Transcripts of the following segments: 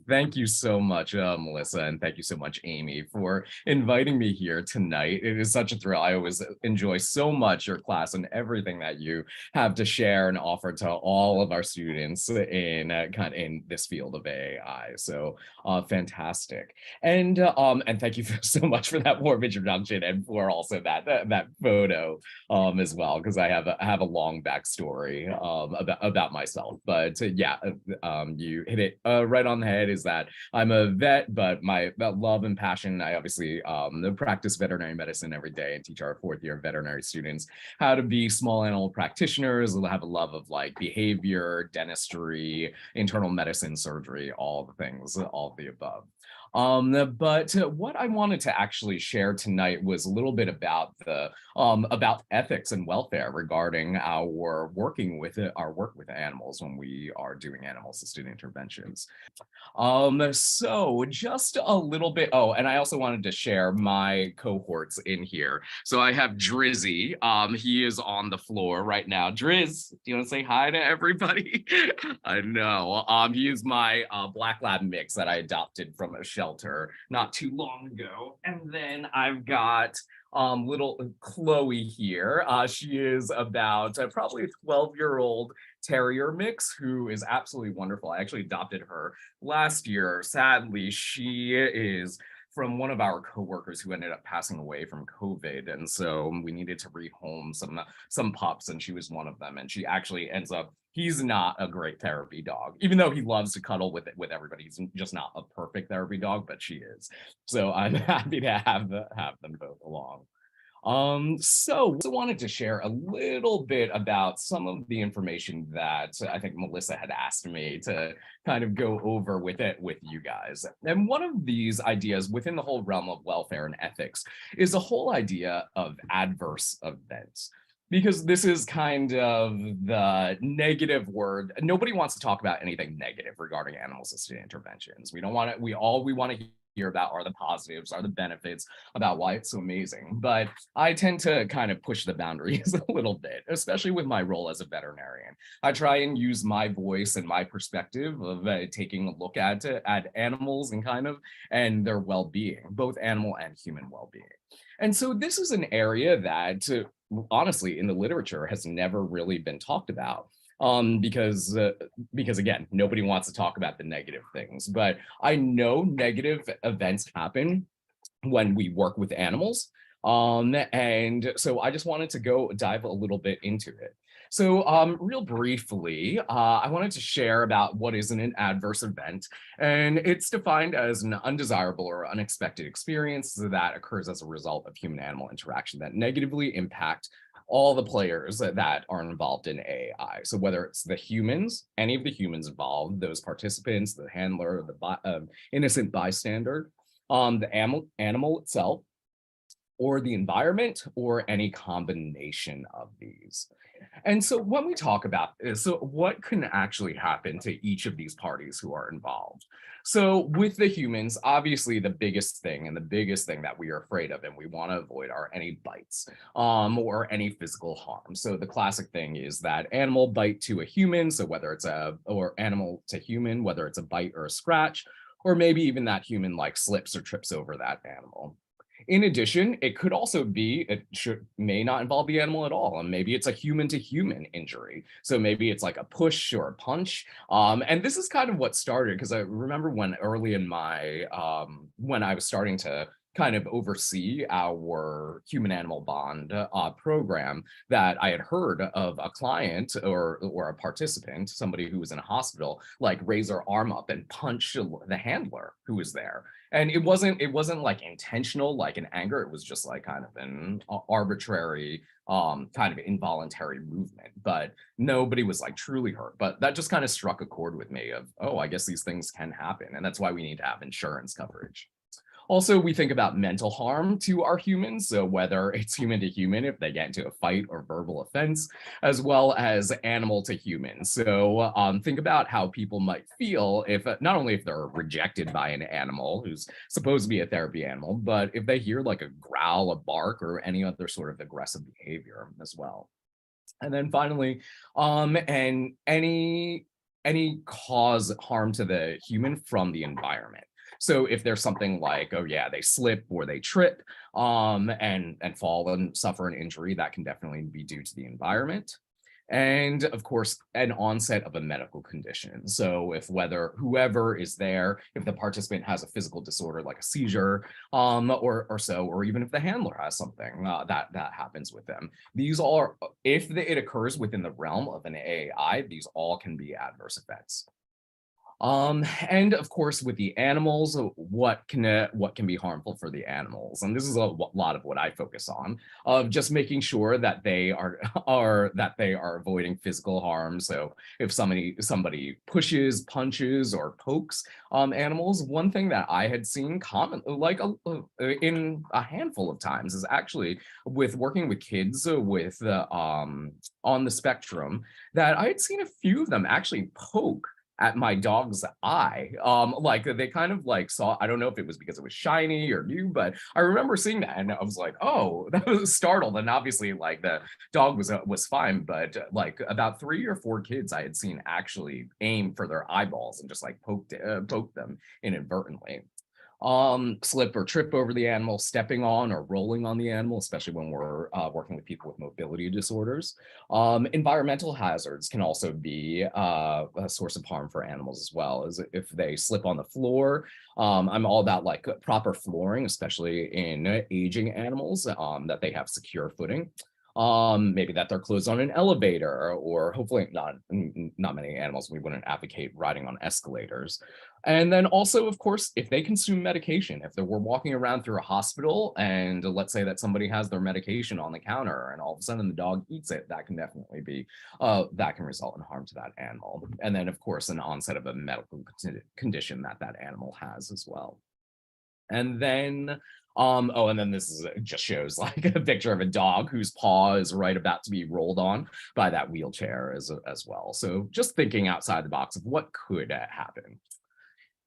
Thank you so much, Melissa, and thank you so much, Amy, for inviting me here tonight. It is such a thrill. I always enjoy so much your class and everything that you have to share and offer to all of our students in kind of in this field of AI. So fantastic, and thank you so much for that warm introduction and for also that photo as well, because I have a long backstory about myself. But yeah, you hit it right on the head. Is that I'm a vet, but my love and passion, I obviously practice veterinary medicine every day and teach our fourth year veterinary students how to be small animal practitioners, have a love of like behavior, dentistry, internal medicine, surgery, all the things, all of the above. But what I wanted to actually share tonight was a little bit about ethics and welfare regarding our our work with animals when we are doing animal assisted interventions. So just a little bit. Oh, and I also wanted to share my cohorts in here. So I have Drizzy. He is on the floor right now. Driz, do you want to say hi to everybody? I know. He is my black lab mix that I adopted from a shelter not too long ago. And then I've got little Chloe here. She is about probably a 12-year-old terrier mix who is absolutely wonderful. I actually adopted her last year. Sadly, she is from one of our coworkers who ended up passing away from COVID, and so we needed to rehome some pups, and she was one of them. And she actually ends up. He's not a great therapy dog, even though he loves to cuddle with everybody. He's just not a perfect therapy dog, but she is. So I'm happy to have them both along. So I wanted to share a little bit about some of the information that I think Melissa had asked me to kind of go over with it with you guys. And one of these ideas within the whole realm of welfare and ethics is the whole idea of adverse events. Because this is kind of the negative word. Nobody wants to talk about anything negative regarding animal assisted interventions. We don't want to, we want to hear about are the positives, are the benefits, about why it's so amazing. But I tend to kind of push the boundaries a little bit, especially with my role as a veterinarian. I try and use my voice and my perspective of taking a look at animals and kind of and their well-being, both animal and human well-being. And so this is an area that honestly in the literature has never really been talked about because again nobody wants to talk about the negative things, but I know negative events happen when we work with animals. And so I just wanted to go dive a little bit into it. So real briefly, I wanted to share about what is an adverse event. And it's defined as an undesirable or unexpected experience that occurs as a result of human-animal interaction that negatively impact all the players that are involved in AI. So whether it's the humans, any of the humans involved, those participants, the handler, the innocent bystander, the animal itself, or the environment, or any combination of these. And so when we talk about this, so what can actually happen to each of these parties who are involved? So with the humans, obviously the biggest thing and the biggest thing that we are afraid of and we want to avoid are any bites or any physical harm. So the classic thing is that animal bite to a human, so whether it's or animal to human, whether it's a bite or a scratch, or maybe even that human like slips or trips over that animal. In addition, it could also be, may not involve the animal at all. And maybe it's a human to human injury. So maybe it's like a push or a punch. And this is kind of what started, because I remember when early in my, when I was starting to kind of oversee our human animal bond program, that I had heard of a client or a participant, somebody who was in a hospital, like raise their arm up and punch the handler who was there. And it wasn't like intentional, like in anger. It was just like kind of an arbitrary kind of involuntary movement, but nobody was like truly hurt. But that just kind of struck a chord with me of, oh, I guess these things can happen, and that's why we need to have insurance coverage. Also, we think about mental harm to our humans, so whether it's human to human, if they get into a fight or verbal offense, as well as animal to human. So think about how people might feel if, not only if they're rejected by an animal who's supposed to be a therapy animal, but if they hear like a growl, a bark, or any other sort of aggressive behavior as well. And then finally, and any cause harm to the human from the environment. So if there's something like, oh yeah, they slip or they trip and fall and suffer an injury, that can definitely be due to the environment. And of course, an onset of a medical condition. So if whether whoever is there, if the participant has a physical disorder like a seizure, or so, or even if the handler has something that happens with them, these all are, if it occurs within the realm of an AAI, these all can be adverse effects. And of course, with the animals, what can be harmful for the animals? And this is a lot of what I focus on, of just making sure that they are are avoiding physical harm. So if somebody pushes, punches, or pokes animals, one thing that I had seen common in a handful of times is actually with working with kids with on the spectrum, that I had seen a few of them actually poke at my dog's eye. Like they kind of like saw, I don't know if it was because it was shiny or new, but I remember seeing that and I was like, oh, that was startled. And obviously like the dog was fine, but like about 3 or 4 kids I had seen actually aim for their eyeballs and just like poke them inadvertently. Slip or trip over the animal, stepping on or rolling on the animal, especially when we're working with people with mobility disorders. Environmental hazards can also be a source of harm for animals as well, as if they slip on the floor. I'm all about like proper flooring, especially in aging animals, that they have secure footing. Maybe that they're closed on an elevator, or hopefully not many animals, we wouldn't advocate riding on escalators. And then also, of course, if they consume medication, if we're walking around through a hospital and let's say that somebody has their medication on the counter and all of a sudden the dog eats it, that can definitely be, that can result in harm to that animal. And then, of course, an onset of a medical condition that that animal has as well. And then, oh, and then this is just shows like a picture of a dog whose paw is right about to be rolled on by that wheelchair as well. So just thinking outside the box of what could happen.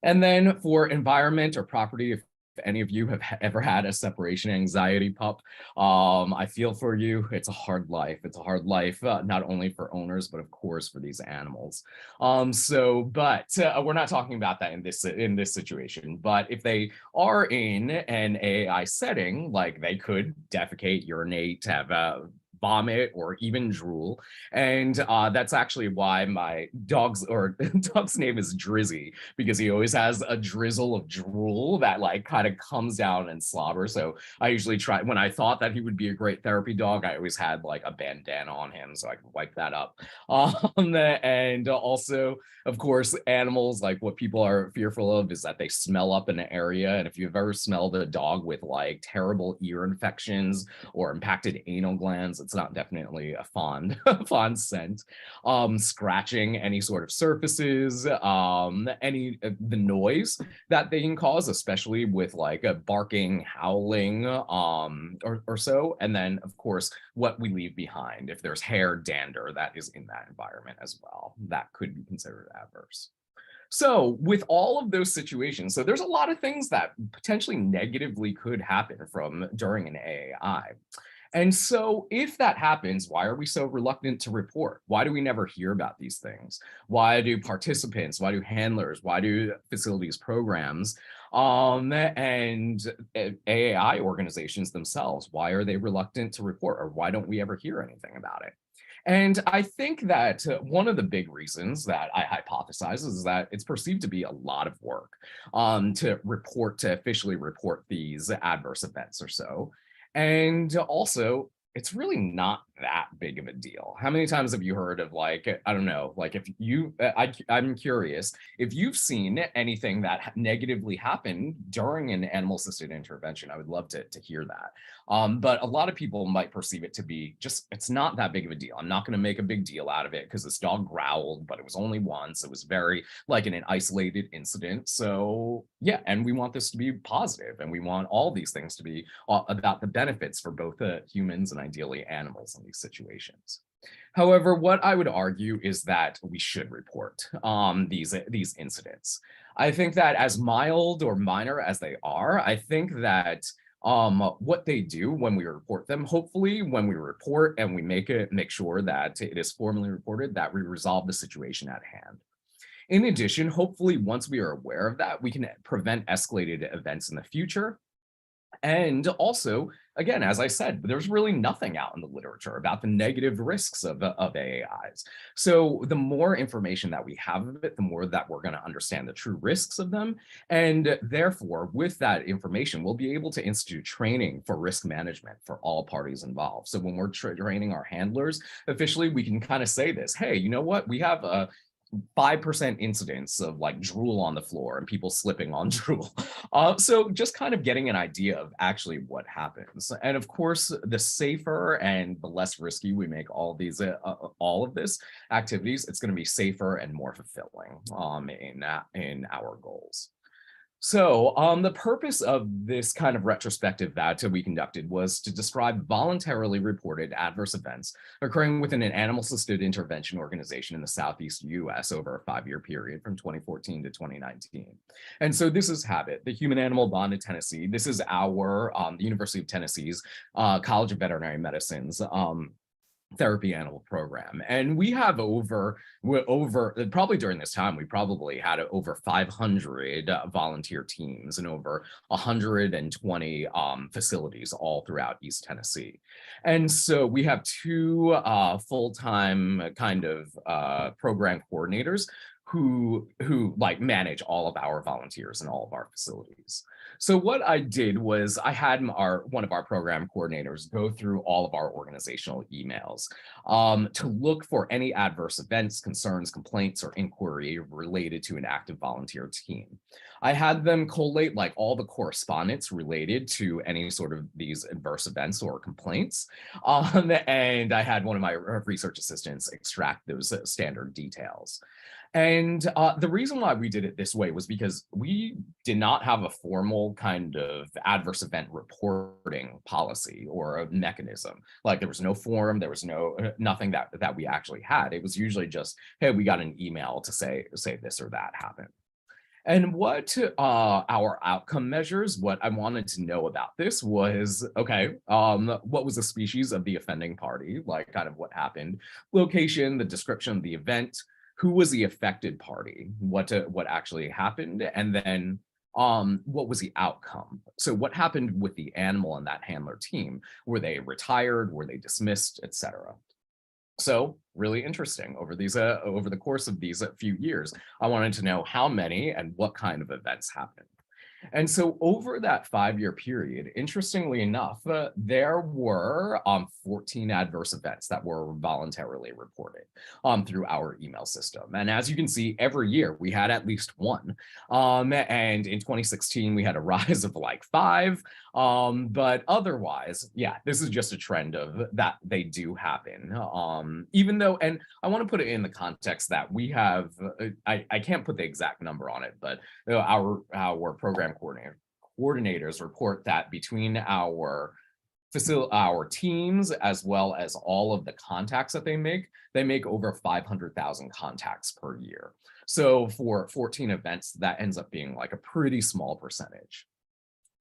And then for environment or property, if any of you have ever had a separation anxiety pup, I feel for you. It's a hard life. It's a hard life, not only for owners, but of course for these animals. But we're not talking about that in this situation. But if they are in an AI setting, like they could defecate, urinate, have vomit, or even drool. And that's actually why my dog's name is Drizzy, because he always has a drizzle of drool that like kind of comes down and slobber. So I usually try, when I thought that he would be a great therapy dog, I always had like a bandana on him so I could wipe that up. And also, of course, animals, like what people are fearful of is that they smell up an area. And if you've ever smelled a dog with like terrible ear infections or impacted anal glands, it's not definitely a fond scent. Scratching any sort of surfaces, the noise that they can cause, especially with like a barking, howling, or so. And then of course, what we leave behind, if there's hair, dander that is in that environment as well, that could be considered adverse. So with all of those situations, so there's a lot of things that potentially negatively could happen from during an AAI. And so if that happens, why are we so reluctant to report? Why do we never hear about these things? Why do participants, why do handlers, why do facilities programs, and AAI organizations themselves, why are they reluctant to report, or why don't we ever hear anything about it? And I think that one of the big reasons that I hypothesize is that it's perceived to be a lot of work to officially report these adverse events or so. And also, it's really not that big of a deal. How many times have you heard of like, I don't know, like if you, I'm curious, if you've seen anything that negatively happened during an animal assisted intervention, I would love to hear that. But a lot of people might perceive it to be just, it's not that big of a deal. I'm not going to make a big deal out of it because this dog growled, but it was only once. It was very like in an isolated incident. So yeah, and we want this to be positive, and we want all these things to be about the benefits for both humans and ideally animals in these situations. However, what I would argue is that we should report these incidents. I think that as mild or minor as they are, I think that what they do when we report them, hopefully when we report and we make sure that it is formally reported, that we resolve the situation at hand. In addition, hopefully, once we are aware of that, we can prevent escalated events in the future. And also, again, as I said, there's really nothing out in the literature about the negative risks of AAIs. So the more information that we have of it, the more that we're going to understand the true risks of them. And therefore, with that information, we'll be able to institute training for risk management for all parties involved. So when we're training our handlers, officially, we can kind of say this, hey, you know what? We have a 5% incidence of like drool on the floor and people slipping on drool. So just kind of getting an idea of actually what happens. And of course, the safer and the less risky we make all of this activities, it's going to be safer and more fulfilling in our goals. So the purpose of this kind of retrospective that we conducted was to describe voluntarily reported adverse events occurring within an animal-assisted intervention organization in the Southeast US over a 5-year period from 2014 to 2019. And so this is HABIT, the Human Animal Bond in Tennessee. This is our, the University of Tennessee's College of Veterinary Medicine's therapy animal program. And we have probably during this time, we probably had over 500 volunteer teams and over 120 facilities all throughout East Tennessee. And so we have 2 full-time kind of program coordinators who like manage all of our volunteers in all of our facilities. So what I did was I had one of our program coordinators go through all of our organizational emails to look for any adverse events, concerns, complaints, or inquiry related to an active volunteer team. I had them collate like all the correspondence related to any sort of these adverse events or complaints. And I had one of my research assistants extract those standard details. And the reason why we did it this way was because we did not have a formal kind of adverse event reporting policy or a mechanism. Like there was no form, there was nothing that we actually had. It was usually just, hey, we got an email to say this or that happened. And what our outcome measures, what I wanted to know about this was, okay, what was the species of the offending party, like kind of what happened, location, the description of the event, who was the affected party, what actually happened, and then what was the outcome? So what happened with the animal and that handler team? Were they retired? Were they dismissed, etc.? So really interesting over the course of these few years, I wanted to know how many and what kind of events happened. And so over that 5-year period, interestingly enough, there were 14 adverse events that were voluntarily reported through our email system. And as you can see, every year we had at least one. And in 2016, we had a rise of like 5. But otherwise, yeah, this is just a trend of that they do happen. Even though, and I want to put it in the context that we have, I can't put the exact number on it, but our program coordinators report that between our teams as well as all of the contacts that they make over 500,000 contacts per year. So for 14 events, that ends up being like a pretty small percentage.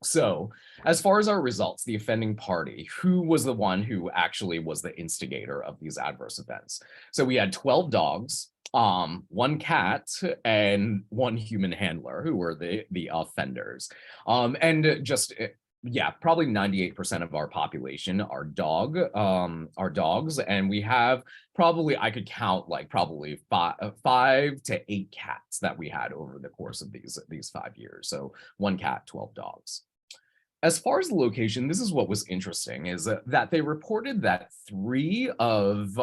So as far as our results, the offending party, who was the one who actually was the instigator of these adverse events? So we had 12 dogs, 1 cat, and 1 human handler who were the offenders. And just yeah, probably 98% of our population are dogs, and we have probably, I could count like probably 5 to 8 cats that we had over the course of these 5 years. So 1 cat, 12 dogs. As far as the location, this is what was interesting, is that they reported that 3 of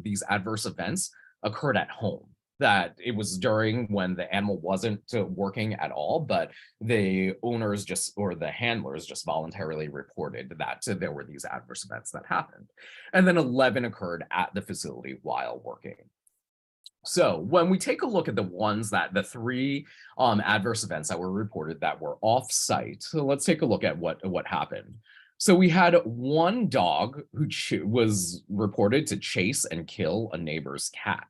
these adverse events occurred at home. That it was during when the animal wasn't working at all, but the owners or the handlers just voluntarily reported that there were these adverse events that happened. And then 11 occurred at the facility while working. So when we take a look at the 3 adverse events that were reported that were off-site, so let's take a look at what happened. So we had 1 dog who was reported to chase and kill a neighbor's cat.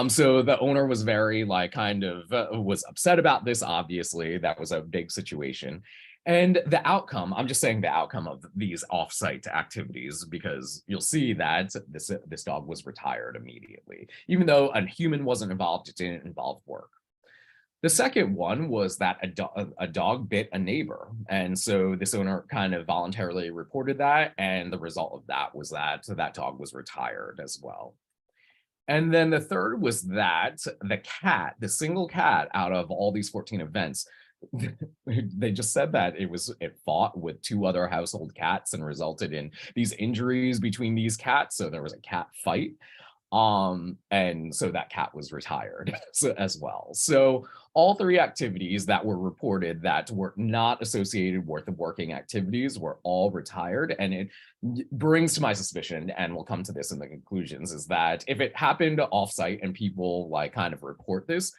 So the owner was very was upset about this, obviously, that was a big situation. And the outcome, I'm just saying the outcome of these offsite activities, because you'll see that this dog was retired immediately. Even though a human wasn't involved, it didn't involve work. The second one was that a dog bit a neighbor. And so this owner kind of voluntarily reported that. And the result of that was that that dog was retired as well. And then the third was that the cat, the single cat out of all these 14 events, they just said that it fought with two other household cats and resulted in these injuries between these cats. So there was a cat fight. And so that cat was retired as well. So all three activities that were reported that were not associated with the working activities were all retired. And it brings to my suspicion, and we'll come to this in the conclusions, is that if it happened offsite and people like kind of report this,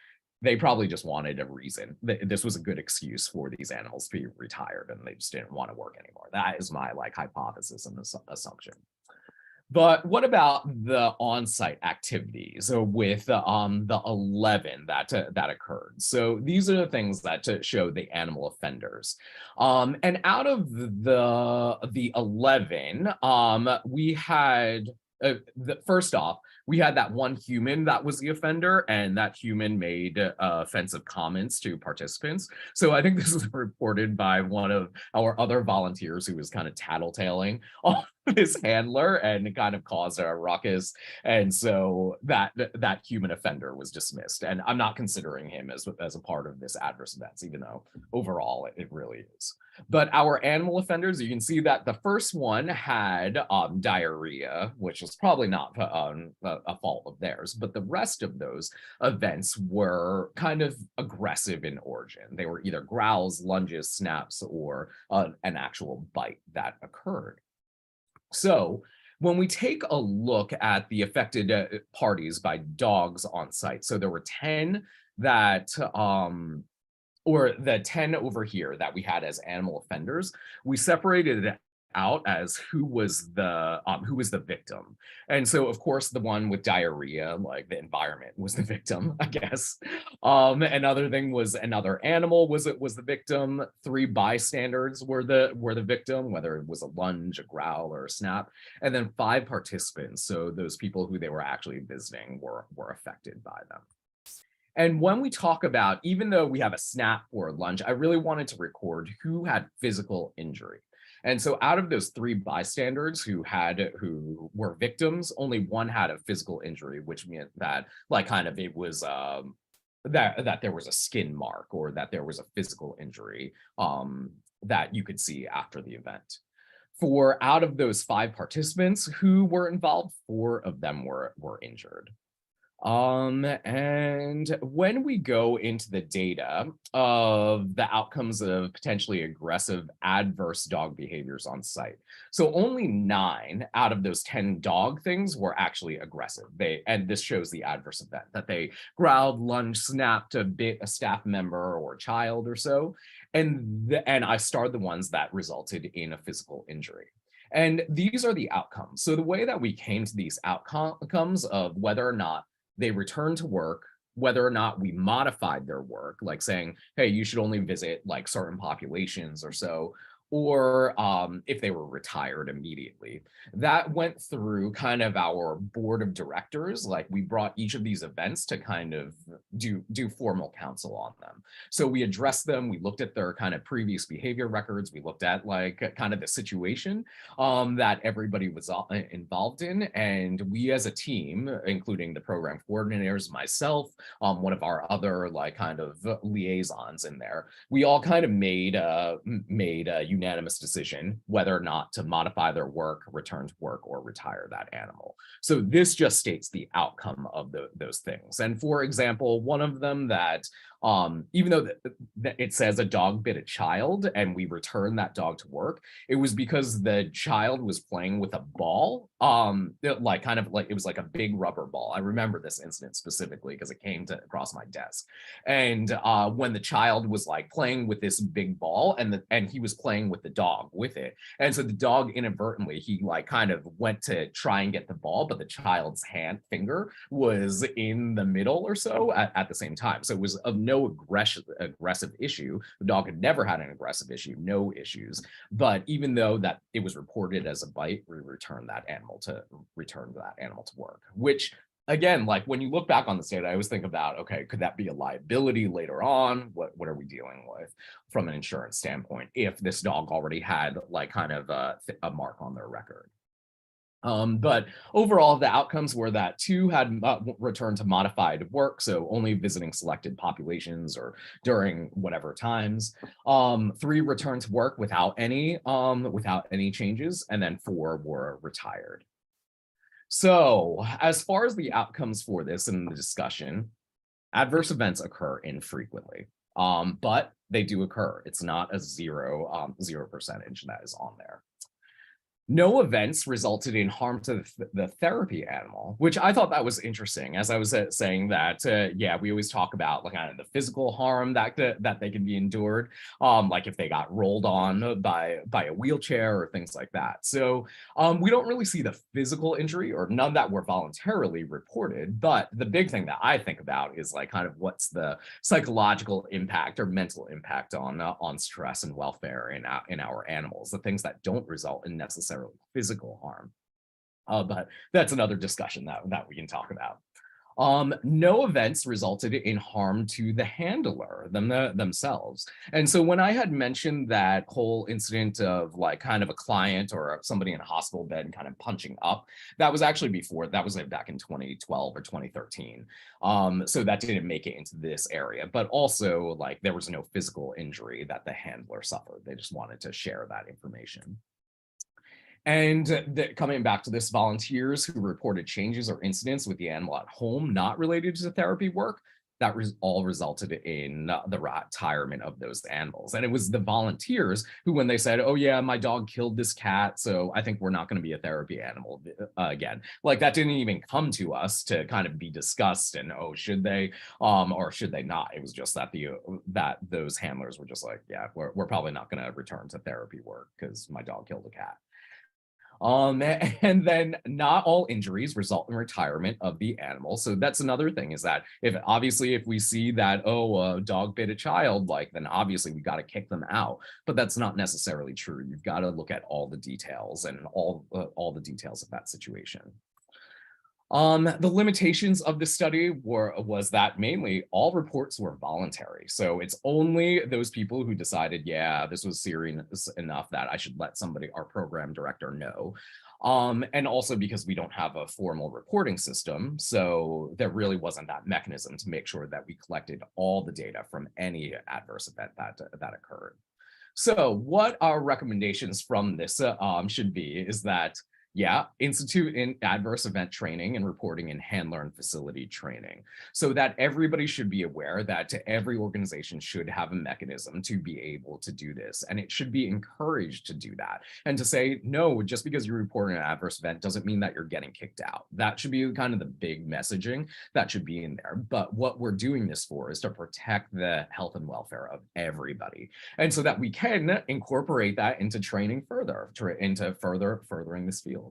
they probably just wanted a reason. This was a good excuse for these animals to be retired and they just didn't want to work anymore. That is my like hypothesis and assumption. But what about the on-site activities with the 11 that occurred? So these are the things that show the animal offenders. And out of the 11, we had first off, we had that one human that was the offender, and that human made offensive comments to participants. So I think this was reported by one of our other volunteers who was kind of tattletaling on his handler and kind of caused a ruckus. And so that human offender was dismissed. And I'm not considering him as a part of this adverse events, even though overall it really is. But our animal offenders, you can see that the first one had diarrhea, which was probably not a fault of theirs, but the rest of those events were kind of aggressive in origin. They were either growls, lunges, snaps, or an actual bite that occurred. So when we take a look at the affected parties by dogs on site, so there were 10 that or the 10 over here that we had as animal offenders, we separated it out as who was the victim. And so of course the one with diarrhea, like the environment was the victim, I guess. Another thing was another animal was the victim. 3 bystanders were the victim, whether it was a lunge, a growl, or a snap. And then 5 participants, so those people who they were actually visiting were affected by them. And when we talk about, even though we have a snap or a lunge, I really wanted to record who had physical injury. And so out of those 3 bystanders who were victims, only one had a physical injury, which meant that like kind of it was that there was a skin mark or that there was a physical injury that you could see after the event. For out of those 5 participants who were involved, 4 of them were injured. And when we go into the data of the outcomes of potentially aggressive adverse dog behaviors on site, so only 9 out of those 10 dog things were actually aggressive. And this shows the adverse event, that they growled, lunged, snapped, bit a staff member or a child or so. And I starred the ones that resulted in a physical injury. And these are the outcomes. So the way that we came to these outcomes of whether or not they returned to work, whether or not we modified their work, like saying, hey, you should only visit like certain populations or so, or if they were retired immediately. That went through kind of our board of directors. Like we brought each of these events to kind of do formal counsel on them. So we addressed them, we looked at their kind of previous behavior records, we looked at like kind of the situation that everybody was involved in. And we as a team, including the program coordinators, myself, one of our other like kind of liaisons in there, we all kind of made a unanimous decision whether or not to modify their work, return to work, or retire that animal. So this just states the outcome of those things. And for example, one of them that even though it says a dog bit a child and we returned that dog to work, it was because the child was playing with a ball, like kind of like it was like a big rubber ball. I remember this incident specifically because it came across my desk. And when the child was like playing with this big ball and he was playing with the dog with it. And so the dog inadvertently, he like kind of went to try and get the ball, but the child's finger was in the middle or so at the same time. So it was of no no aggressive issue. The dog had never had an aggressive issue, no issues. But even though that it was reported as a bite, we returned that animal to work, which again, like when you look back on this data, I always think about, okay, could that be a liability later on? What are we dealing with from an insurance standpoint if this dog already had like kind of a mark on their record? But overall, the outcomes were that 2 had returned to modified work, so only visiting selected populations or during whatever times. 3 returned to work without any changes, and then 4 were retired. So, as far as the outcomes for this in the discussion, adverse events occur infrequently, but they do occur. It's not a zero percentage that is on there. No events resulted in harm to the therapy animal, which I thought that was interesting. As I was saying that, yeah, we always talk about like kind of the physical harm that they can be endured, like if they got rolled on by a wheelchair or things like that. So we don't really see the physical injury or none that were voluntarily reported. But the big thing that I think about is like kind of what's the psychological impact or mental impact on stress and welfare in our animals, the things that don't result in necessarily physical harm. But that's another discussion that we can talk about. No events resulted in harm to the handler themselves. And so when I had mentioned that whole incident of like kind of a client or somebody in a hospital bed kind of punching up, that was actually before, that was like back in 2012 or 2013. So that didn't make it into this area, but also like there was no physical injury that the handler suffered. They just wanted to share that information. And coming back to this, volunteers who reported changes or incidents with the animal at home not related to therapy work, that all resulted in the retirement of those animals. And it was the volunteers who, when they said, oh yeah, my dog killed this cat, so I think we're not going to be a therapy animal again. Like that didn't even come to us to kind of be discussed and, oh, should they or should they not? It was just that those handlers were just like, yeah, we're probably not going to return to therapy work because my dog killed a cat. And then not all injuries result in retirement of the animal. So that's another thing is that if we see that, oh, a dog bit a child, like then obviously we got to kick them out, but that's not necessarily true. You've got to look at all the details and all the details of that situation. The limitations of the study was that mainly all reports were voluntary. So it's only those people who decided, yeah, this was serious enough that I should let our program director know. And also because we don't have a formal reporting system, so there really wasn't that mechanism to make sure that we collected all the data from any adverse event that occurred. So what our recommendations from this should be is that yeah, institute in adverse event training and reporting in handler and facility training so that everybody should be aware that every organization should have a mechanism to be able to do this. And it should be encouraged to do that and to say, no, just because you report an adverse event doesn't mean that you're getting kicked out. That should be kind of the big messaging that should be in there. But what we're doing this for is to protect the health and welfare of everybody. And so that we can incorporate that into training into furthering this field.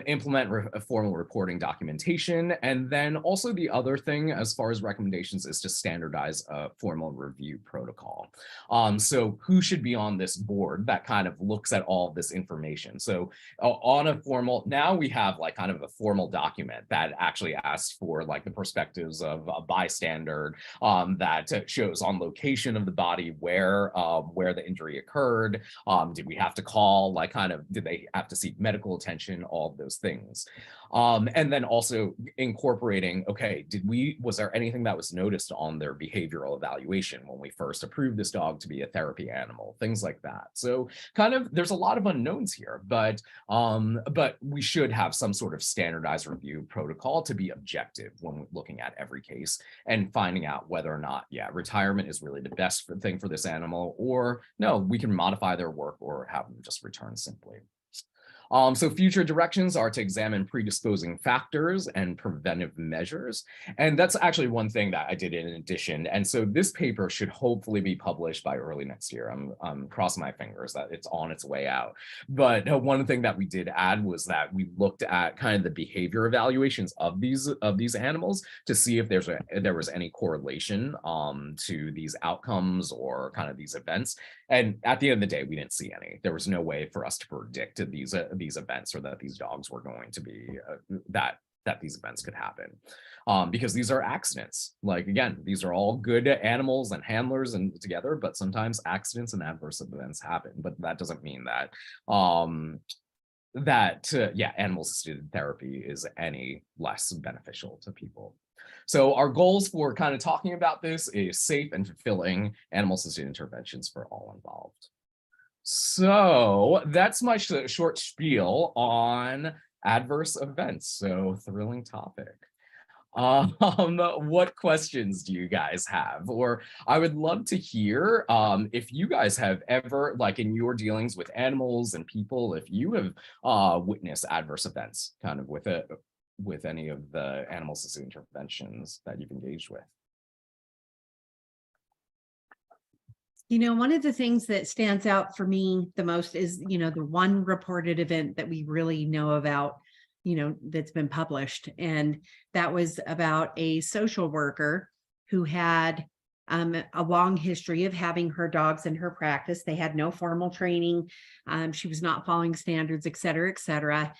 Implement formal reporting documentation. And then also the other thing as far as recommendations is to standardize a formal review protocol. So who should be on this board that kind of looks at all of this information? So now we have like kind of a formal document that actually asks for like the perspectives of a bystander that shows on location of the body where the injury occurred. Did we have to call, like kind of, did they have to seek medical attention? All of those things. And then also incorporating, okay, was there anything that was noticed on their behavioral evaluation when we first approved this dog to be a therapy animal, things like that. So kind of, there's a lot of unknowns here, but we should have some sort of standardized review protocol to be objective when we're looking at every case and finding out whether or not, yeah, retirement is really the best thing for this animal, or no, we can modify their work or have them just return simply. So future directions are to examine predisposing factors and preventive measures. And that's actually one thing that I did in addition. And so this paper should hopefully be published by early next year. I'm crossing my fingers that it's on its way out. But one thing that we did add was that we looked at kind of the behavior evaluations of these animals to see if there was any correlation to these outcomes or kind of these events. And at the end of the day, we didn't see any. There was no way for us to predict these events or that these dogs were going to be that these events could happen, because these are accidents. Like, again, these are all good animals and handlers and together, but sometimes accidents and adverse events happen. But that doesn't mean that animal-assisted therapy is any less beneficial to people. So our goals for kind of talking about this is safe and fulfilling animal-assisted interventions for all involved. So that's my short spiel on adverse events. So thrilling topic. What questions do you guys have? Or I would love to hear if you guys have ever, like in your dealings with animals and people, if you have witnessed adverse events kind of with any of the animal-assisted interventions that you've engaged with. You know, one of the things that stands out for me the most is, you know, the one reported event that we really know about, you know, that's been published. And that was about a social worker who had a long history of having her dogs in her practice. They had no formal training. She was not following standards, et cetera, et cetera.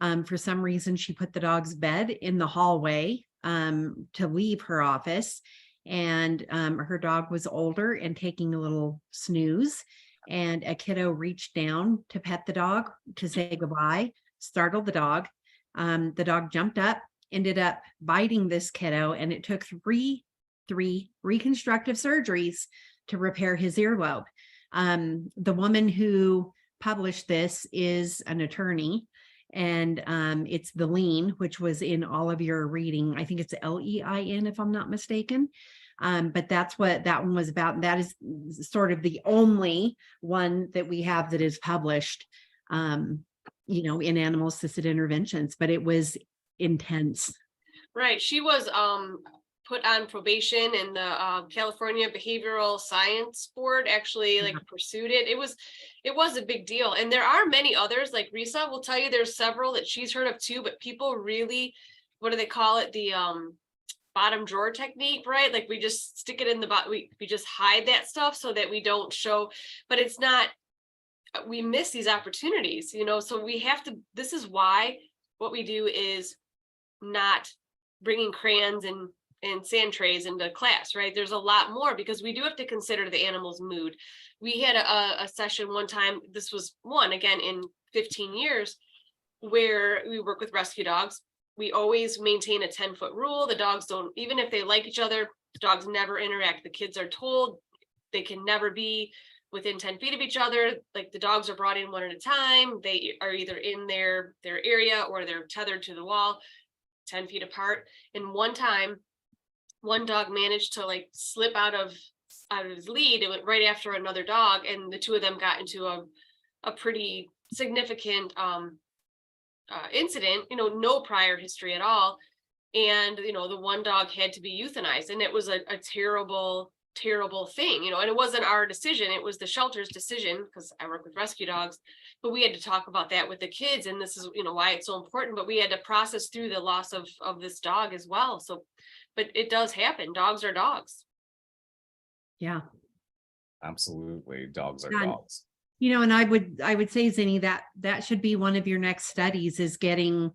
For some reason, she put the dog's bed in the hallway to leave her office. And her dog was older and taking a little snooze. And a kiddo reached down to pet the dog to say goodbye, startled the dog. The dog jumped up, ended up biting this kiddo, and it took three reconstructive surgeries to repair his earlobe. The woman who published this is an attorney, and it's the lean, which was in all of your reading. I think it's LEIN, if I'm not mistaken. But that's what that one was about. And that is sort of the only one that we have that is published, you know, in animal-assisted interventions, but it was intense. Right. She was put on probation, and the California Behavioral Science Board actually like pursued it. It was a big deal. And there are many others, like Risa will tell you there's several that she's heard of too, but people really, what do they call it? The bottom drawer technique, right? Like we just stick it in the bottom, we just hide that stuff so that we don't show, but it's not, we miss these opportunities, you know, so we have to, this is why what we do is not bringing crayons and sand trays into class, right? There's a lot more because we do have to consider the animal's mood. We had a session one time, this was one again in 15 years, where we work with rescue dogs. We always maintain a 10-foot rule. The dogs don't, even if they like each other, the dogs never interact. The kids are told they can never be within 10 feet of each other. Like the dogs are brought in one at a time. They are either in their area or they're tethered to the wall 10 feet apart. And one time, one dog managed to like slip out of his lead. It went right after another dog, and the two of them got into a pretty significant incident, you know, no prior history at all. And, you know, the one dog had to be euthanized, and it was a terrible, terrible thing, you know, and it wasn't our decision. It was the shelter's decision because I work with rescue dogs, but we had to talk about that with the kids. And this is, you know, why it's so important, but we had to process through the loss of this dog as well. So, but it does happen. Dogs are dogs. Yeah, Absolutely. Dogs are dogs. You know, and I would say, Zenny, that should be one of your next studies, is getting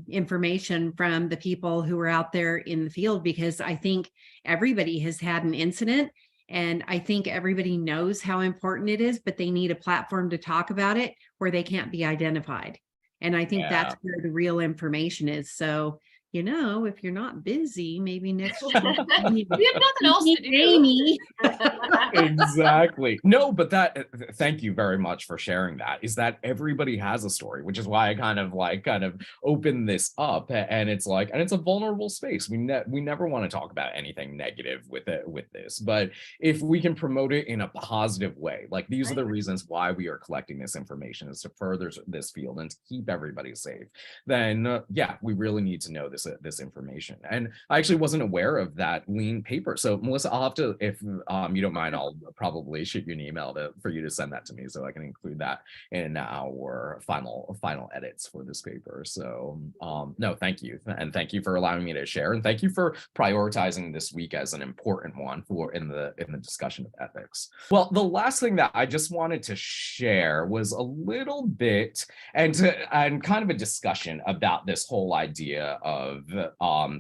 information from the people who are out there in the field, because I think everybody has had an incident, and I think everybody knows how important it is, but they need a platform to talk about it where they can't be identified. And I think that's where the real information is. So if you're not busy, maybe next We time you have nothing else to meet do. Amy. Exactly. No, but thank you very much for sharing that. Is that everybody has a story, which is why I kind of open this up, and it's like, and it's a vulnerable space. We never want to talk about anything negative with this, but if we can promote it in a positive way, like these are the reasons why we are collecting this information, is to further this field and to keep everybody safe, then yeah, we really need to know this information. And I actually wasn't aware of that lean paper. So Melissa, I'll have to, if you don't mind, I'll probably shoot you an email for you to send that to me so I can include that in our final edits for this paper. So no, thank you. And thank you for allowing me to share. And thank you for prioritizing this week as an important one in the discussion of ethics. Well, the last thing that I just wanted to share was a little bit and kind of a discussion about this whole idea of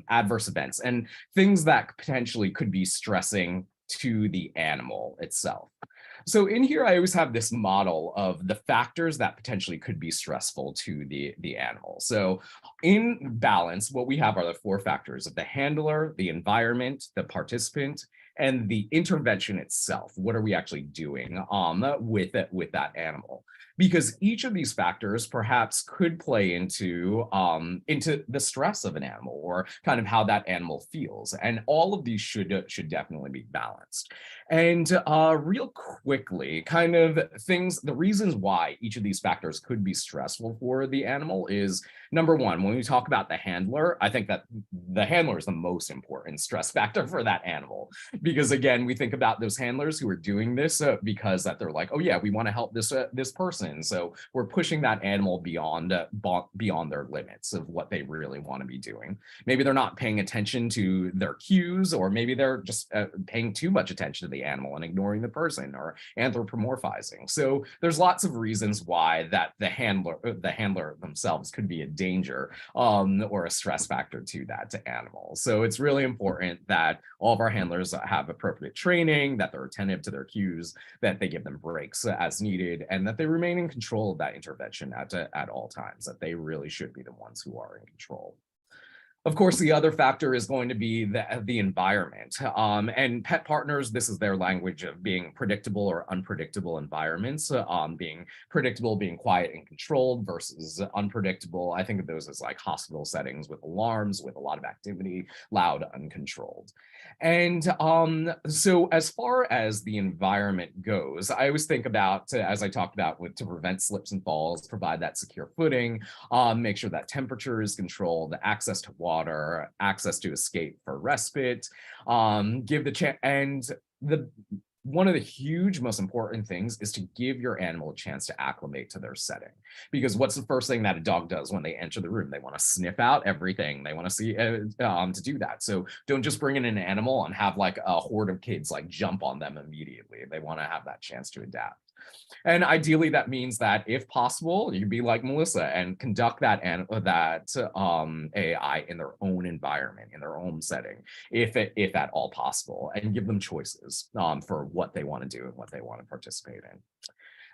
adverse events and things that potentially could be stressing to the animal itself. So in here, I always have this model of the factors that potentially could be stressful to the animal. So in balance, what we have are the 4 factors of the handler, the environment, the participant, and the intervention itself. What are we actually doing with that animal? Because each of these factors perhaps could play into the stress of an animal or kind of how that animal feels. And all of these should definitely be balanced. And real quickly, kind of the reasons why each of these factors could be stressful for the animal is, number one, when we talk about the handler, I think that the handler is the most important stress factor for that animal. Because again, we think about those handlers who are doing this because that they're like, oh yeah, we want to help this person. So we're pushing that animal beyond their limits of what they really want to be doing. Maybe they're not paying attention to their cues, or maybe they're just paying too much attention to the animal and ignoring the person, or anthropomorphizing. So there's lots of reasons why that the handler themselves could be a danger or a stress factor to animals. So it's really important that all of our handlers have appropriate training, that they're attentive to their cues, that they give them breaks as needed, and that they remain in control of that intervention at all times, that they really should be the ones who are in control. Of course, the other factor is going to be the environment. And pet partners, this is their language of being predictable or unpredictable environments, being predictable, being quiet and controlled versus unpredictable. I think of those as like hospital settings with alarms, with a lot of activity, loud, uncontrolled. And so as far as the environment goes, I always think about, as I talked about, to prevent slips and falls, provide that secure footing, make sure that temperature is controlled, access to water, access to escape for respite, give the chance, and one of the huge, most important things is to give your animal a chance to acclimate to their setting. Because what's the first thing that a dog does when they enter the room? They want to sniff out everything. They want to see to do that. So don't just bring in an animal and have like a horde of kids like jump on them immediately. They want to have that chance to adapt. And ideally, that means that if possible, you be like Melissa and conduct that AI in their own environment, in their own setting, if at all possible, and give them choices for what they want to do and what they want to participate in.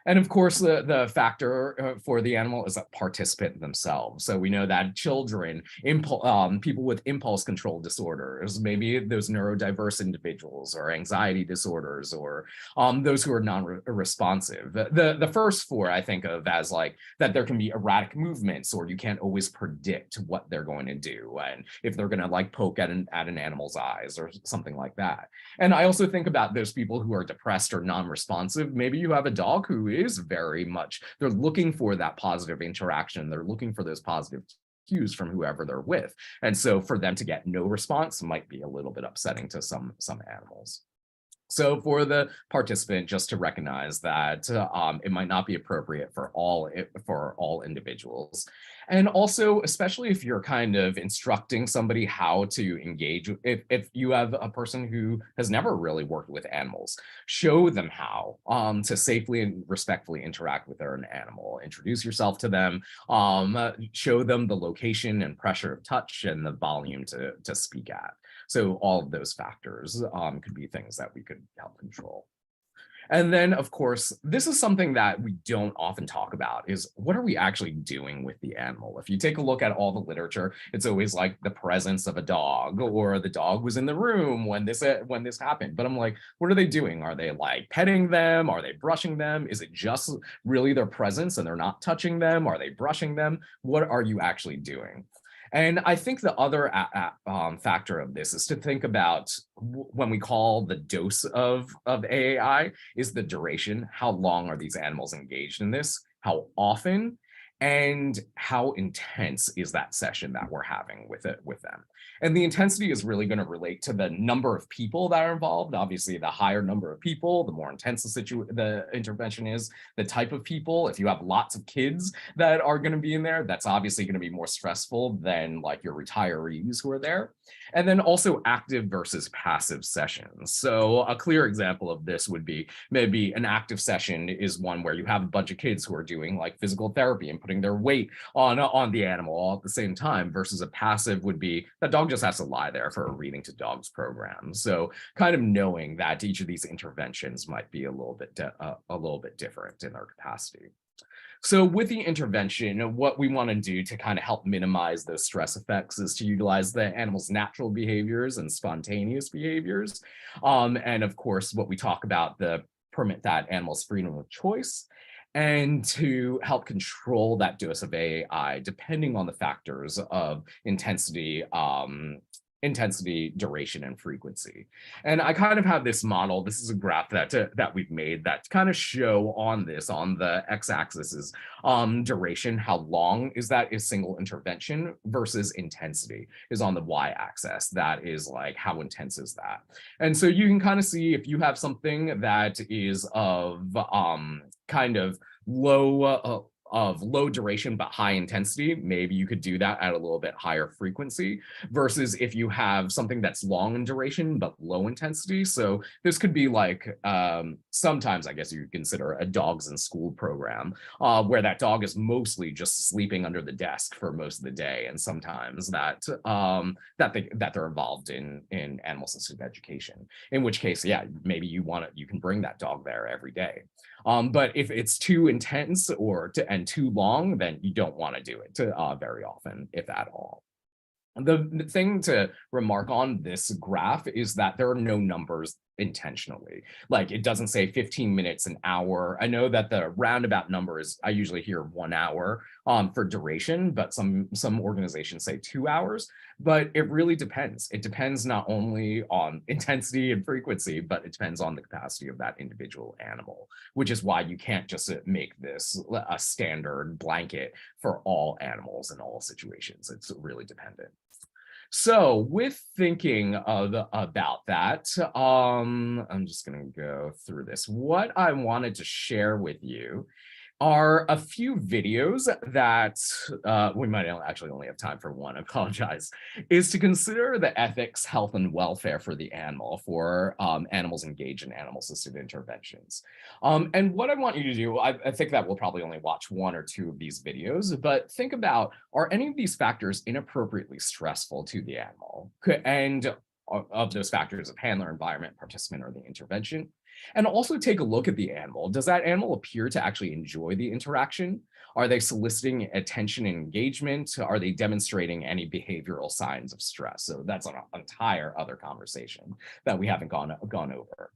And of course, the factor for the animal is a participant themselves. So we know that children, people with impulse control disorders, maybe those neurodiverse individuals or anxiety disorders, or those who are non-responsive. The first 4 I think of as like that there can be erratic movements, or you can't always predict what they're going to do and if they're going to like poke at an animal's eyes or something like that. And I also think about those people who are depressed or non-responsive. Maybe you have a dog who is very much, they're looking for that positive interaction. They're looking for those positive cues from whoever they're with. And so for them to get no response might be a little bit upsetting to some animals. So for the participant, just to recognize that it might not be appropriate for all individuals. And also, especially if you're kind of instructing somebody how to engage, if you have a person who has never really worked with animals, show them how to safely and respectfully interact with their animal. Introduce yourself to them, show them the location and pressure of touch and the volume to speak at. So all of those factors could be things that we could help control. And then, of course, this is something that we don't often talk about is what are we actually doing with the animal? If you take a look at all the literature, it's always like the presence of a dog or the dog was in the room when this happened. But I'm like, what are they doing? Are they like petting them? Are they brushing them? Is it just really their presence and they're not touching them? Are they brushing them? What are you actually doing? And I think the other factor of this is to think about when we call the dose of AAI is the duration. How long are these animals engaged in this? How often? And how intense is that session that we're having with them? And the intensity is really going to relate to the number of people that are involved. Obviously, the higher number of people, the more intense the intervention is, the type of people. If you have lots of kids that are going to be in there, that's obviously going to be more stressful than like your retirees who are there. And then also active versus passive sessions. So a clear example of this would be maybe an active session is one where you have a bunch of kids who are doing like physical therapy and putting their weight on the animal all at the same time, versus a passive would be that dog just has to lie there for a reading to dogs program. So kind of knowing that each of these interventions might be a little bit different in their capacity. So with the intervention, what we want to do to kind of help minimize those stress effects is to utilize the animal's natural behaviors and spontaneous behaviors. And of course, what we talk about, the permit that animal's freedom of choice, and to help control that dose of AAI depending on the factors of intensity, duration, and frequency. And I kind of have this model. This is a graph that we've made that kind of show on the x-axis is duration, how long is that is single intervention, versus intensity is on the y-axis. That is like how intense is that. And so you can kind of see if you have something that is of kind of low duration but high intensity, maybe you could do that at a little bit higher frequency, versus if you have something that's long in duration but low intensity. So this could be like sometimes I guess you could consider a dogs in school program where that dog is mostly just sleeping under the desk for most of the day, and sometimes that they're involved in animal assisted education, in which case, yeah, maybe you can bring that dog there every day. But if it's too intense and too long, then you don't want to do it very often, if at all. The thing to remark on this graph is that there are no numbers intentionally. Like it doesn't say 15 minutes, an hour. I know that the roundabout number is, I usually hear 1 hour for duration, but some organizations say 2 hours, but it really depends. It depends not only on intensity and frequency, but it depends on the capacity of that individual animal, which is why you can't just make this a standard blanket for all animals in all situations. It's really dependent. So with thinking about that, I'm just going to go through this. What I wanted to share with you are a few videos that we might actually only have time for one, I apologize, is to consider the ethics, health, and welfare for the animal, for animals engaged in animal-assisted interventions. And what I want you to do, I think that we'll probably only watch 1 or 2 of these videos, but think about, are any of these factors inappropriately stressful to the animal? And of those factors of handler, environment, participant, or the intervention. And also take a look at the animal. Does that animal appear to actually enjoy the interaction? Are they soliciting attention and engagement? Are they demonstrating any behavioral signs of stress? So that's an entire other conversation that we haven't gone over.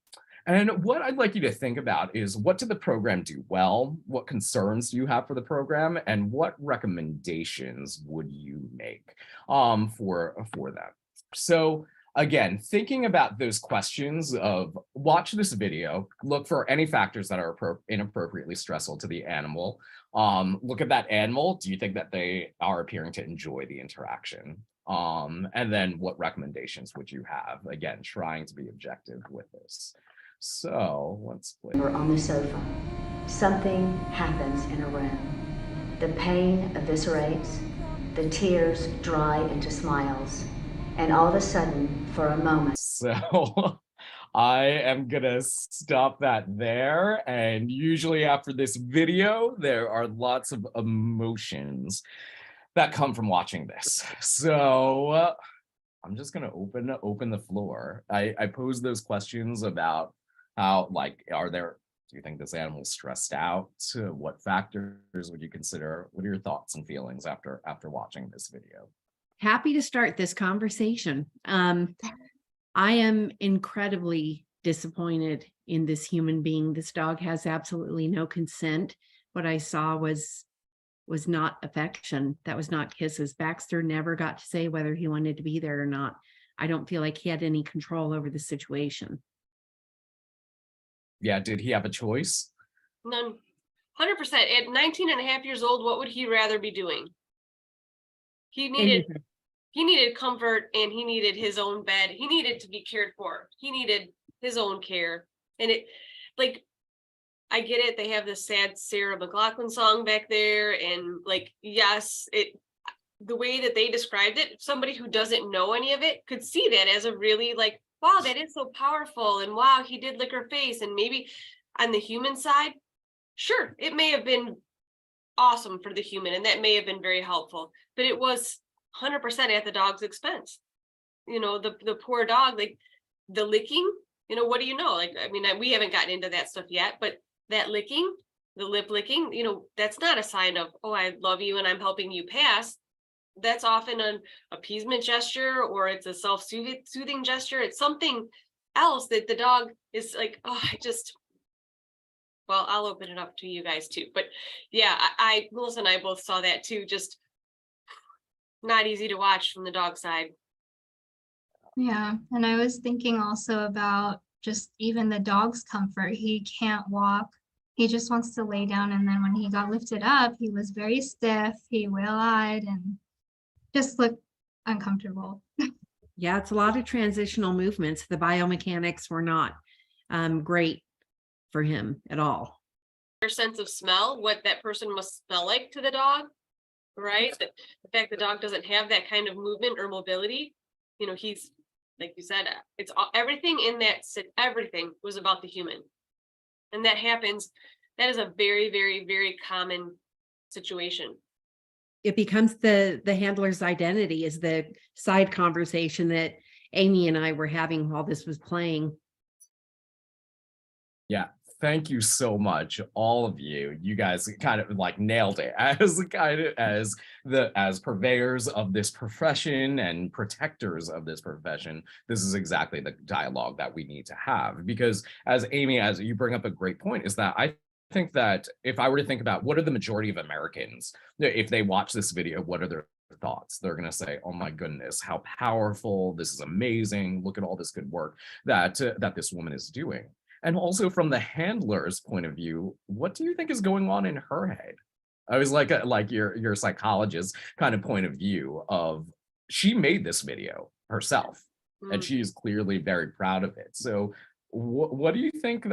And what I'd like you to think about is, what did the program do well? What concerns do you have for the program? And what recommendations would you make for that? So again, thinking about those questions of, watch this video, look for any factors that are inappropriately stressful to the animal. Look at that animal. Do you think that they are appearing to enjoy the interaction? And then what recommendations would you have? Again, trying to be objective with this. So let's play. We're on the sofa. Something happens in a room. The pain eviscerates, the tears dry into smiles, and all of a sudden, for a moment. So I am gonna stop that there. And usually after this video, there are lots of emotions that come from watching this. So I'm just gonna open the floor. I pose those questions about how, like, are there Do you think this animal is stressed out? What factors would you consider? What are your thoughts and feelings after watching this video? Happy to start this conversation. I am incredibly disappointed in this human being. This dog has absolutely no consent. What I saw was not affection. That was not kisses. Baxter never got to say whether he wanted to be there or not. I don't feel like he had any control over the situation. Yeah, did he have a choice? None. 100%. At 19 and a half years old, what would he rather be doing? He needed comfort, and he needed his own bed. He needed to be cared for. He needed his own care. And it, like, I get it. They have this sad Sarah McLachlan song back there. And like, yes, the way that they described it, somebody who doesn't know any of it could see that as a really like, wow, that is so powerful. And wow, he did lick her face. And maybe on the human side, sure, it may have been awesome for the human, and that may have been very helpful, but it was 100% at the dog's expense. You know, the poor dog, like the licking, you know, what do you know? Like, I mean, we haven't gotten into that stuff yet, but that licking, the lip licking, you know, that's not a sign of, oh, I love you and I'm helping you pass. That's often an appeasement gesture, or it's a self-soothing gesture. It's something else that the dog is like, oh, well, I'll open it up to you guys too. But yeah, Melissa and I both saw that too. Just not easy to watch from the dog side. Yeah, and I was thinking also about just even the dog's comfort. He can't walk. He just wants to lay down. And then when he got lifted up, he was very stiff. He whale-eyed and just looked uncomfortable. Yeah, it's a lot of transitional movements. The biomechanics were not great for him at all. Their sense of smell, what that person must smell like to the dog, right? The fact the dog doesn't have that kind of movement or mobility, you know, he's, like you said, it's everything in that, everything was about the human. And that happens, that is a very, very, very common situation. It becomes the handler's identity, is the side conversation that Amy and I were having while this was playing. Yeah, thank you so much, all of you. You guys kind of like nailed it as purveyors of this profession and protectors of this profession. This is exactly the dialogue that we need to have, because as Amy, as you bring up a great point, is that I think that if I were to think about what are the majority of Americans, if they watch this video, what are their thoughts? They're going to say, oh my goodness, how powerful, this is amazing, look at all this good work that this woman is doing. And also from the handler's point of view, what do you think is going on in her head? I was like your psychologist kind of point of view of, she made this video herself and she is clearly very proud of it. So what do you think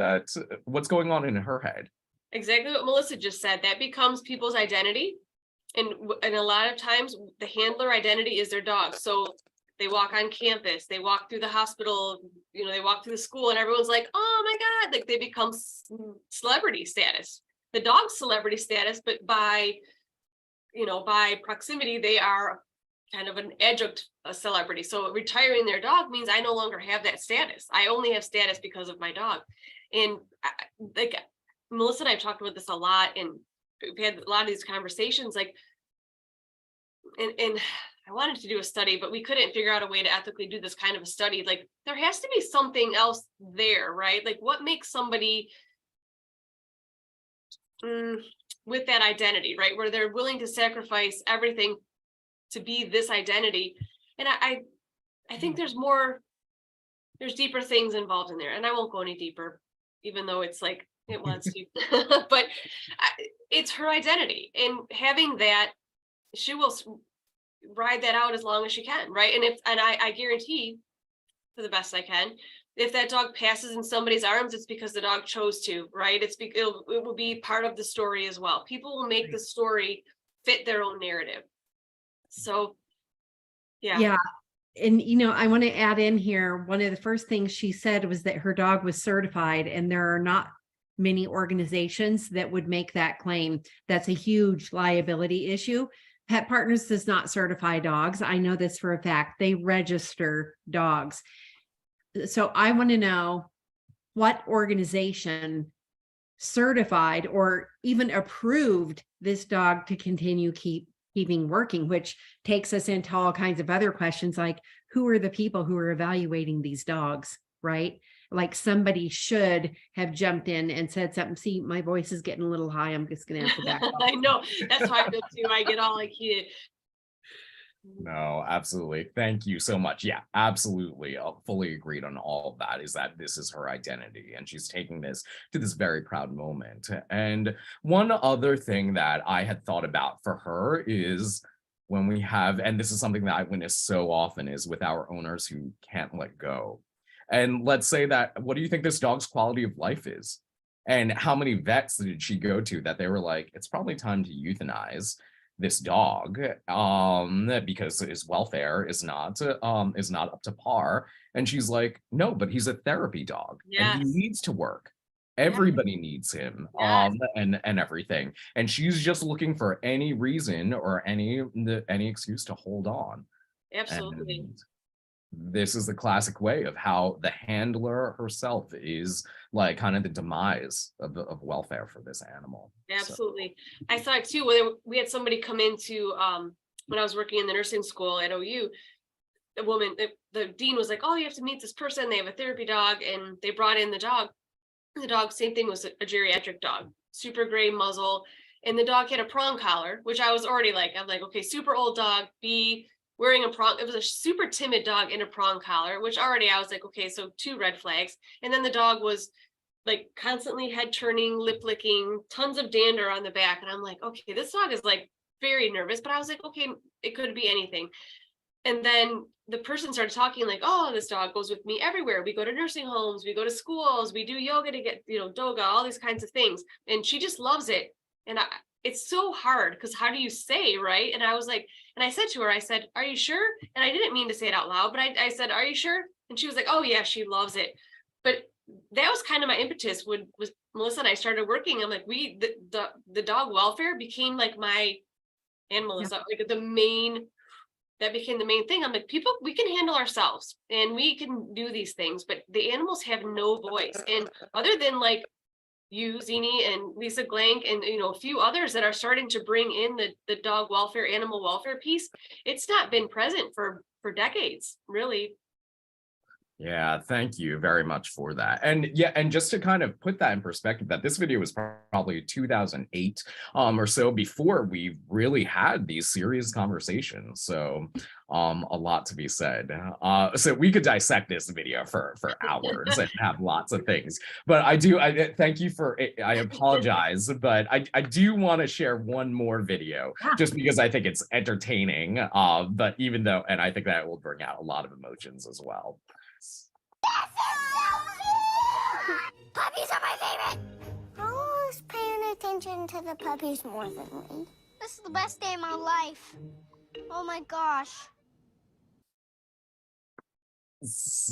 what's going on in her head? Exactly what Melissa just said. That becomes people's identity. And a lot of times the handler identity is their dog. So they walk on campus, they walk through the hospital, you know, they walk through the school, and everyone's like, oh my God, like they become celebrity status. The dog's celebrity status, but by proximity, they are kind of an adjunct celebrity. So retiring their dog means I no longer have that status. I only have status because of my dog. And like Melissa and I have talked about this a lot, and we've had a lot of these conversations, like, and I wanted to do a study, but we couldn't figure out a way to ethically do this kind of a study. Like, there has to be something else there, right? Like, what makes somebody with that identity, right? Where they're willing to sacrifice everything to be this identity. And I think there's deeper things involved in there. And I won't go any deeper, even though it's like, it wants to, but it's her identity. And having that, she will ride that out as long as she can, right? And I guarantee, to the best I can, if that dog passes in somebody's arms, it's because the dog chose to, right? It will be part of the story as well. People will make the story fit their own narrative. So yeah. And I want to add in here, one of the first things she said was that her dog was certified, and there are not many organizations that would make that claim. That's a huge liability issue. Pet Partners does not certify dogs. I know this for a fact. They register dogs. So I want to know what organization certified or even approved this dog to continue keeping working, which takes us into all kinds of other questions, like who are the people who are evaluating these dogs, right? Like somebody should have jumped in and said something. See, my voice is getting a little high. I'm just gonna have to back off. I know, that's how I feel too. I get all like heated. No, absolutely. Thank you so much. Yeah, absolutely. Fully agreed on all of that, is that this is her identity and she's taking this to this very proud moment. And one other thing that I had thought about for her is when we have, and this is something that I witness so often, is with our owners who can't let go. And let's say that, what do you think this dog's quality of life is? And how many vets did she go to that they were like, it's probably time to euthanize this dog, because his welfare is not up to par. And she's like, no, but he's a therapy dog. Yes. And he needs to work. Everybody needs him, Yes. and everything. And she's just looking for any reason or any excuse to hold on. Absolutely. And this is the classic way of how the handler herself is like kind of the demise of welfare for this animal. Absolutely. So. I saw it too. Where we had somebody come into, when I was working in the nursing school at OU, the woman, the dean was like, oh, you have to meet this person. They have a therapy dog, and they brought in the dog. The dog, same thing, was a geriatric dog, super gray muzzle. And the dog had a prong collar, which I was already like, I'm like, okay, super old dog, wearing a prong. It was a super timid dog in a prong collar, which already I was like, okay, so 2 red flags. And then the dog was like constantly head turning, lip licking, tons of dander on the back. And I'm like, okay, this dog is like very nervous, but I was like, okay, it could be anything. And then the person started talking like, oh, this dog goes with me everywhere. We go to nursing homes, we go to schools, we do yoga to get, doga, all these kinds of things. And she just loves it. And it's so hard because how do you say, right? And I was like, and I said to her, I said, are you sure? And I didn't mean to say it out loud, but I said, are you sure? And she was like, oh yeah, she loves it. But that was kind of my impetus when was Melissa and I started working. I'm like, the dog welfare became like my animal, like that became the main thing. I'm like, people, we can handle ourselves and we can do these things, but the animals have no voice. And other than like you, Zenny, and Lisa Glank, and a few others that are starting to bring in the dog welfare, animal welfare piece, it's not been present for decades, really. Yeah, thank you very much for that. And yeah, and just to kind of put that in perspective, that this video was probably 2008 or so, before we really had these serious conversations. So a lot to be said. So we could dissect this video for hours and have lots of things. But I thank you for it. I apologize, but I do want to share one more video just because I think it's entertaining. But even though, and I think that will bring out a lot of emotions as well. Puppies are my favorite. Who's paying attention to the puppies more than me? This is the best day of my life. Oh my gosh. So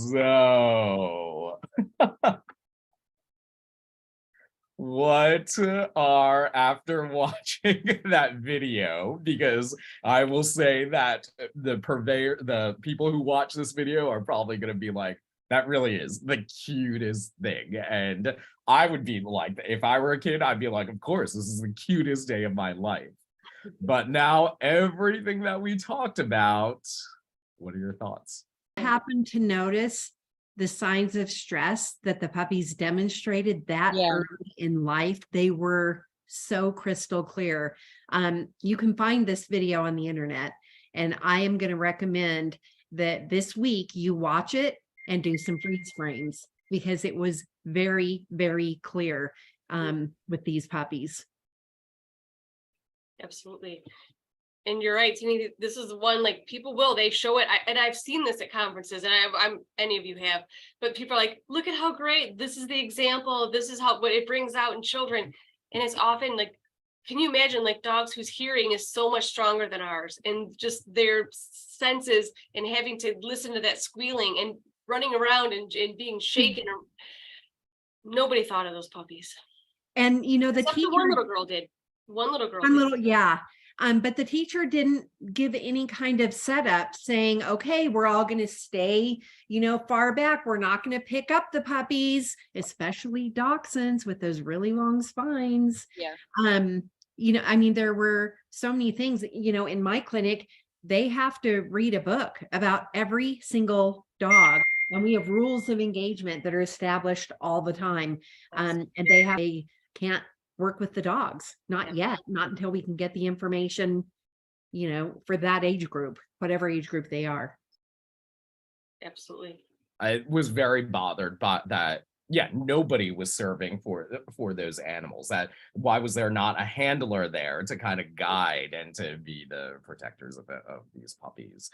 what are, after watching that video, because I will say that the people who watch this video are probably going to be like, that really is the cutest thing. And I would be like, if I were a kid, I'd be like, of course, this is the cutest day of my life. But now everything that we talked about, what are your thoughts? I happened to notice the signs of stress that the puppies demonstrated that early in life. They were so crystal clear. You can find this video on the internet, and I am going to recommend that this week you watch it and do some freeze frames, because it was very, very clear with these puppies. Absolutely. And you're right, Zenny, this is the one, like, people they show it. And I've seen this at conferences, and any of you have, but people are like, look at how great, this is the example. This is what it brings out in children. And it's often like, can you imagine, like, dogs whose hearing is so much stronger than ours, and just their senses, and having to listen to that squealing and running around and being shaken. Nobody thought of those puppies. And the Except teacher, one little girl did. One little girl. yeah. But the teacher didn't give any kind of setup saying, okay, we're all going to stay, far back. We're not going to pick up the puppies, especially dachshunds with those really long spines. Yeah. I mean, there were so many things, in my clinic, they have to read a book about every single dog. And we have rules of engagement that are established all the time. And they can't work with the dogs, not yet, not until we can get the information, for that age group, whatever age group they are. Absolutely. I was very bothered by that. Yeah, nobody was serving for those animals. That why was there not a handler there to kind of guide and to be the protectors of these puppies?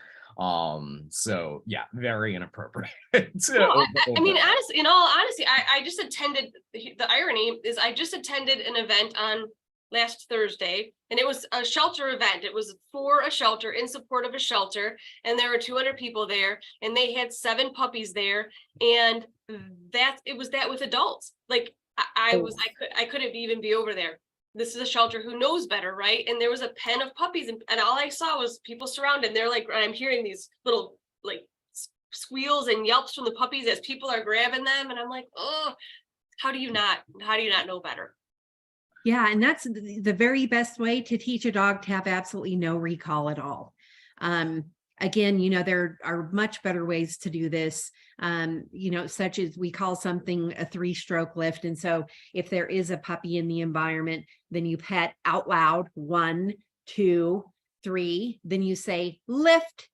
So yeah, very inappropriate. No, I mean, honestly, in all honesty, I just attended, the irony is I just attended an event on last Thursday, and it was a shelter event. It was for a shelter, in support of a shelter, and there were 200 people there, and they had 7 puppies there, and it was that with adults. Like I couldn't even be over there. This is a shelter who knows better, right? And there was a pen of puppies, and all I saw was people surrounded. They're like, I'm hearing these little like squeals and yelps from the puppies as people are grabbing them, and I'm like, oh, how do you not know better? Yeah, and that's the very best way to teach a dog to have absolutely no recall at all. Again, there are much better ways to do this, such as we call something a 3-stroke lift. And so if there is a puppy in the environment, then you pet out loud, 1, 2, 3, then you say lift,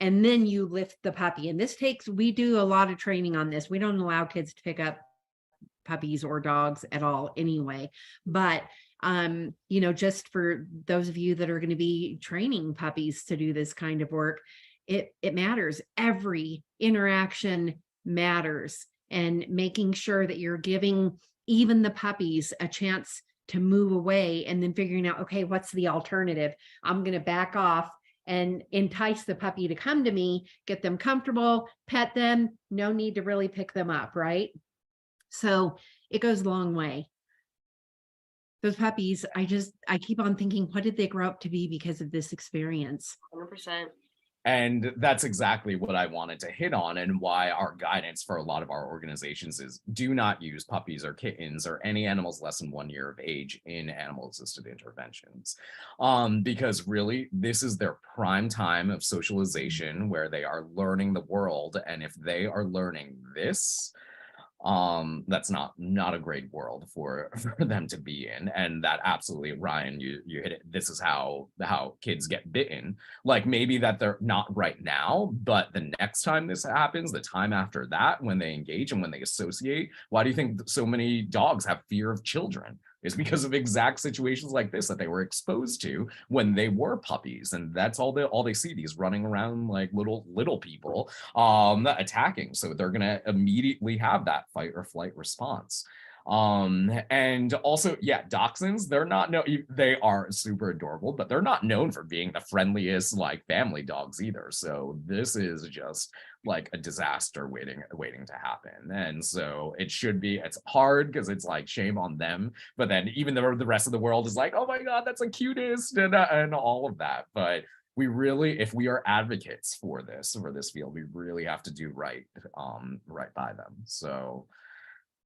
and then you lift the puppy. And we do a lot of training on this. We don't allow kids to pick up puppies or dogs at all anyway, but just for those of you that are going to be training puppies to do this kind of work, it matters. Every interaction matters, and making sure that you're giving even the puppies a chance to move away, and then figuring out, okay, what's the alternative? I'm going to back off and entice the puppy to come to me, get them comfortable, pet them, no need to really pick them up, right? So it goes a long way. Those puppies, I keep on thinking, what did they grow up to be because of this experience? 100%. And that's exactly what I wanted to hit on, and why our guidance for a lot of our organizations is do not use puppies or kittens or any animals less than 1 year of age in animal-assisted interventions. Because really, this is their prime time of socialization where they are learning the world. And if they are learning this, that's not a great world for them to be in. And that absolutely, Ryan, you hit it. This is how kids get bitten. Like, maybe that they're not right now, but the next time this happens, the time after that, when they engage and when they associate, why do you think so many dogs have fear of children? Is because of exact situations like this that they were exposed to when they were puppies. And that's all they see, these running around like little people attacking. So they're gonna immediately have that fight or flight response. And also, yeah, dachshunds, they are super adorable, but they're not known for being the friendliest like family dogs either. So this is just like a disaster waiting to happen. And so it's hard because it's like shame on them, but then even though the rest of the world is like, oh my God, that's the cutest and all of that. But we really, if we are advocates for this field, we really have to do right by them. So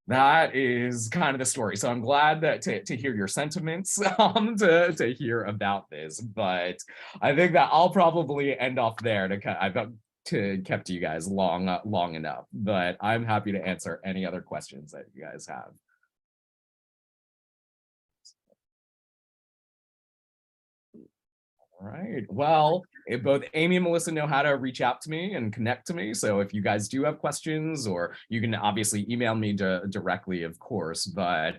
that is kind of the story. So I'm glad that to hear your sentiments, to hear about this. But I think that I'll probably end off there. I've kept you guys long enough. But I'm happy to answer any other questions that you guys have. All right. Well, both Amy and Melissa know how to reach out to me and connect to me. So if you guys do have questions, or you can obviously email me directly, of course. But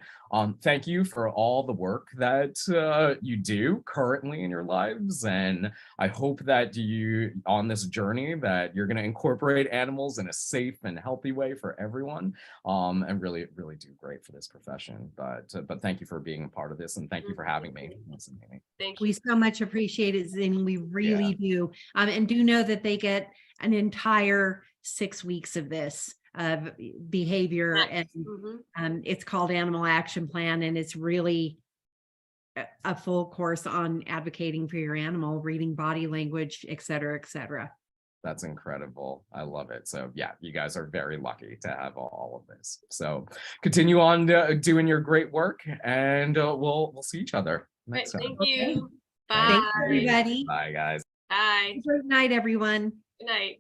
thank you for all the work that you do currently in your lives. And I hope that on this journey, that you're going to incorporate animals in a safe and healthy way for everyone, and really, really do great for this profession. But thank you for being a part of this, and thank you for having me. Thank you. We so much appreciate it, Zenny. We really do. And do know that they get an entire 6 weeks of this behavior, and it's called Animal Action Plan, and it's really a full course on advocating for your animal, reading body language, et cetera, et cetera. That's incredible. I love it. So yeah, you guys are very lucky to have all of this. So continue on doing your great work, and we'll see each other Right, next time. thank Okay. you. Thank Bye. Thanks, everybody. Bye, guys. Bye. Good night, everyone. Good night.